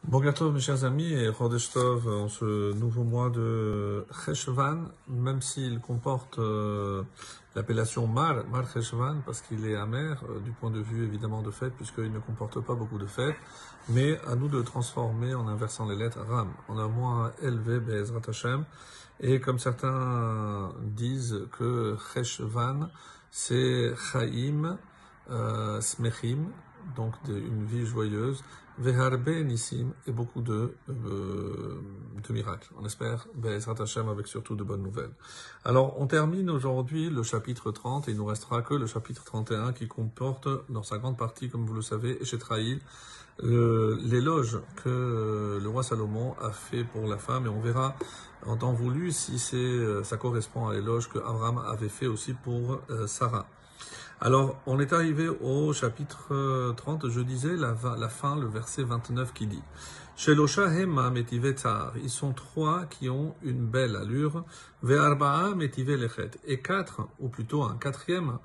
Boker Tov, mes chers amis, et Chodesh Tov en ce nouveau mois de Cheshvan, même s'il comporte l'appellation Mar Cheshvan, parce qu'il est amer du point de vue évidemment de fête, puisqu'il ne comporte pas beaucoup de fêtes, mais à nous de le transformer en inversant les lettres Ram, en un mois élevé, Be'ezrat Hashem, et comme certains disent que Cheshvan, c'est Chaim, Smechim, donc une vie joyeuse, Veharbe Nissim, et beaucoup de miracles. On espère, Be'ezrat Hashem, avec surtout de bonnes nouvelles. Alors, on termine aujourd'hui le chapitre 30, et il nous restera que le chapitre 31 qui comporte, dans sa grande partie, comme vous le savez, Eshetraïl, l'éloge que le roi Salomon a fait pour la femme, et on verra en temps voulu si ça correspond à l'éloge que Abraham avait fait aussi pour Sarah. Alors, on est arrivé au chapitre 30, je disais la fin, le verset 29 qui dit Shelosha hema metive tsar. Ils sont trois qui ont une belle allure, ve'arba'a metive lechet. Et quatre, ou plutôt un quatrième,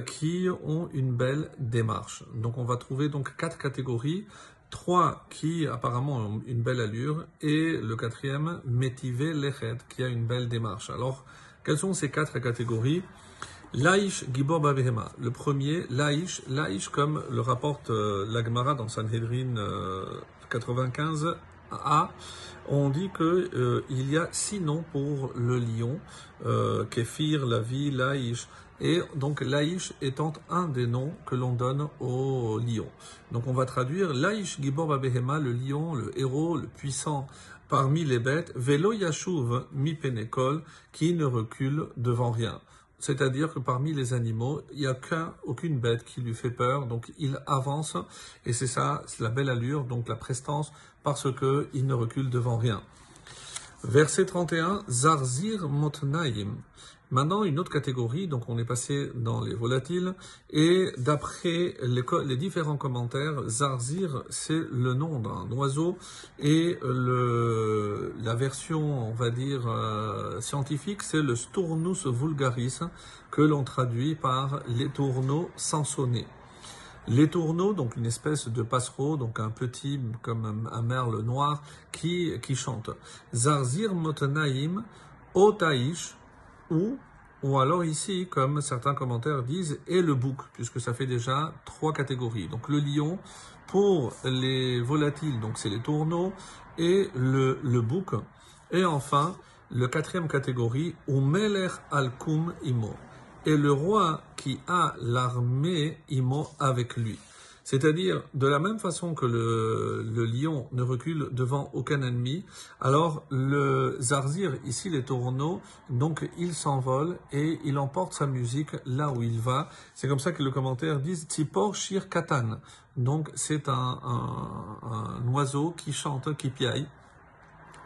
qui ont une belle démarche. Donc, on va trouver donc quatre catégories. Trois qui apparemment ont une belle allure, et le quatrième, metive lechet, qui a une belle démarche. Alors, quelles sont ces quatre catégories? Laïch Gibor Bavehema. Le premier, Laïch comme le rapporte la Gemara dans Sanhedrin 95a, on dit que il y a 6 noms pour le lion, Kéfir, Lavi, Laïch, et donc Laïch étant un des noms que l'on donne au lion. Donc on va traduire Laïch Gibor Bavehema, le lion, le héros, le puissant parmi les bêtes, Velo Yashuv mi Penekol, qui ne recule devant rien. C'est-à-dire que parmi les animaux, il n'y a aucune bête qui lui fait peur, donc il avance, et c'est ça, c'est la belle allure, donc la prestance, parce qu'il ne recule devant rien. Verset 31, Zarzir Motnaim. Maintenant, une autre catégorie, donc on est passé dans les volatiles, et d'après les différents commentaires, Zarzir, c'est le nom d'un oiseau, et la version, on va dire, scientifique, c'est le Sturnus vulgaris, que l'on traduit par les tourneaux sansonnés. Les tourneaux, donc une espèce de passereau, donc un petit, comme un merle noir, qui chante. Zarzir Motnaim, Otaïch, ou alors ici, comme certains commentaires disent, et le bouc, puisque ça fait déjà 3 catégories. Donc le lion, pour les volatiles, donc c'est les tourneaux, et le bouc. Et enfin, le 4e catégorie, Umeler al-Kum Imo, et le roi qui a l'armée Imo avec lui. C'est-à-dire, de la même façon que le lion ne recule devant aucun ennemi, alors le zarzir, ici les tourneaux, donc il s'envole et il emporte sa musique là où il va. C'est comme ça que le commentaire dit Tzipor Shir Katan. Donc c'est un oiseau qui chante, qui piaille.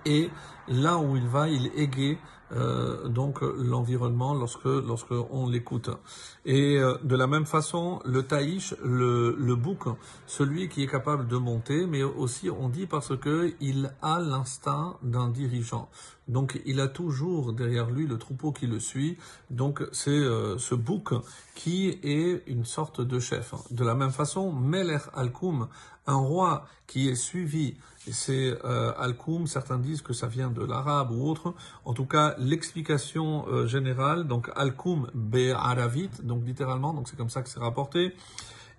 Et là où il va, il égaye donc l'environnement lorsque on l'écoute. Et de la même façon, le taïch, le bouc, celui qui est capable de monter, mais aussi on dit parce que il a l'instinct d'un dirigeant. Donc il a toujours derrière lui le troupeau qui le suit. Donc c'est ce bouc qui est une sorte de chef. De la même façon, Meler al-Kum, un roi qui est suivi, c'est al-Kum, certains disent que ça vient de l'arabe ou autre. En tout cas, l'explication générale, donc al-Kum be'aravit, donc littéralement, donc c'est comme ça que c'est rapporté,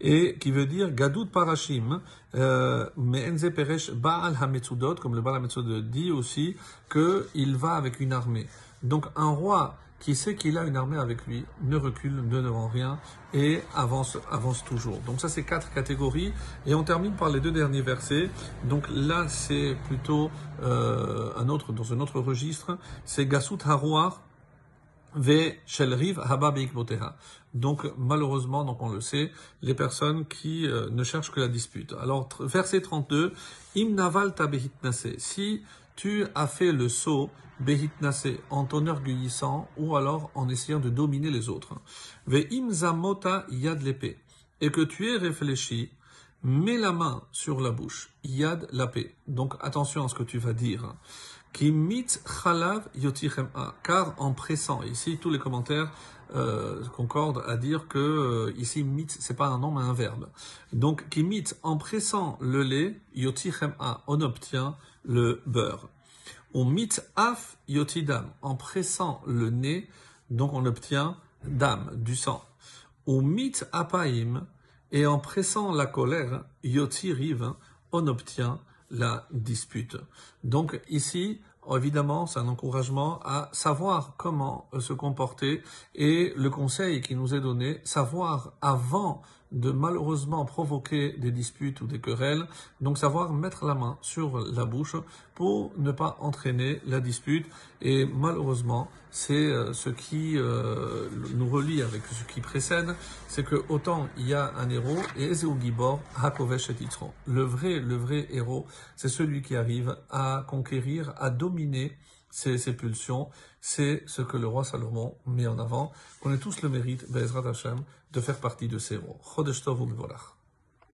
et qui veut dire Gadout Parashim, mais Enze Peresh Baal HaMetsudot, comme le Baal HaMetsudot dit aussi, qu'il va avec une armée. Donc un roi qui sait qu'il a une armée avec lui, ne recule ne devant rien et avance toujours. Donc ça c'est 4 catégories et on termine par les 2 derniers versets. Donc là c'est plutôt dans un autre registre, c'est Gasut Harouar Ve Shelriv Haba Beikboteha. Donc malheureusement, donc on le sait, les personnes qui ne cherchent que la dispute. Alors verset 32, Im Naval Tabehitnase, si tu as fait le saut Behitnase en t'enorgueillissant ou alors en essayant de dominer les autres. Ve Im Zamota Yad l'épée, et que tu aies réfléchi, mets la main sur la bouche, Yad la paix. Donc attention à ce que tu vas dire. Ki mit chalav yotichem-a, car en pressant, ici tous les commentaires concordent à dire que ici mit c'est pas un nom mais un verbe. Donc ki mit, en pressant le lait, yotichem-a, on obtient le beurre. On mit af yotidam, en pressant le nez, donc on obtient dam, du sang. On mit apaim, et en pressant la colère, yoti rive, on obtient la dispute. Donc ici, évidemment, c'est un encouragement à savoir comment se comporter et le conseil qui nous est donné, savoir avant de malheureusement provoquer des disputes ou des querelles, donc savoir mettre la main sur la bouche pour ne pas entraîner la dispute. Et malheureusement, c'est ce qui nous relie avec ce qui précède, c'est que autant il y a un héros, et Ezeu Gibor, Hakovesh et Yitro. Le vrai héros, c'est celui qui arrive à conquérir, à dominer ces pulsions. C'est ce que le roi Salomon met en avant, qu'on ait tous le mérite, Be'ezrat Hashem, de faire partie de ces héros. Chodesh Tov u'Mevorach.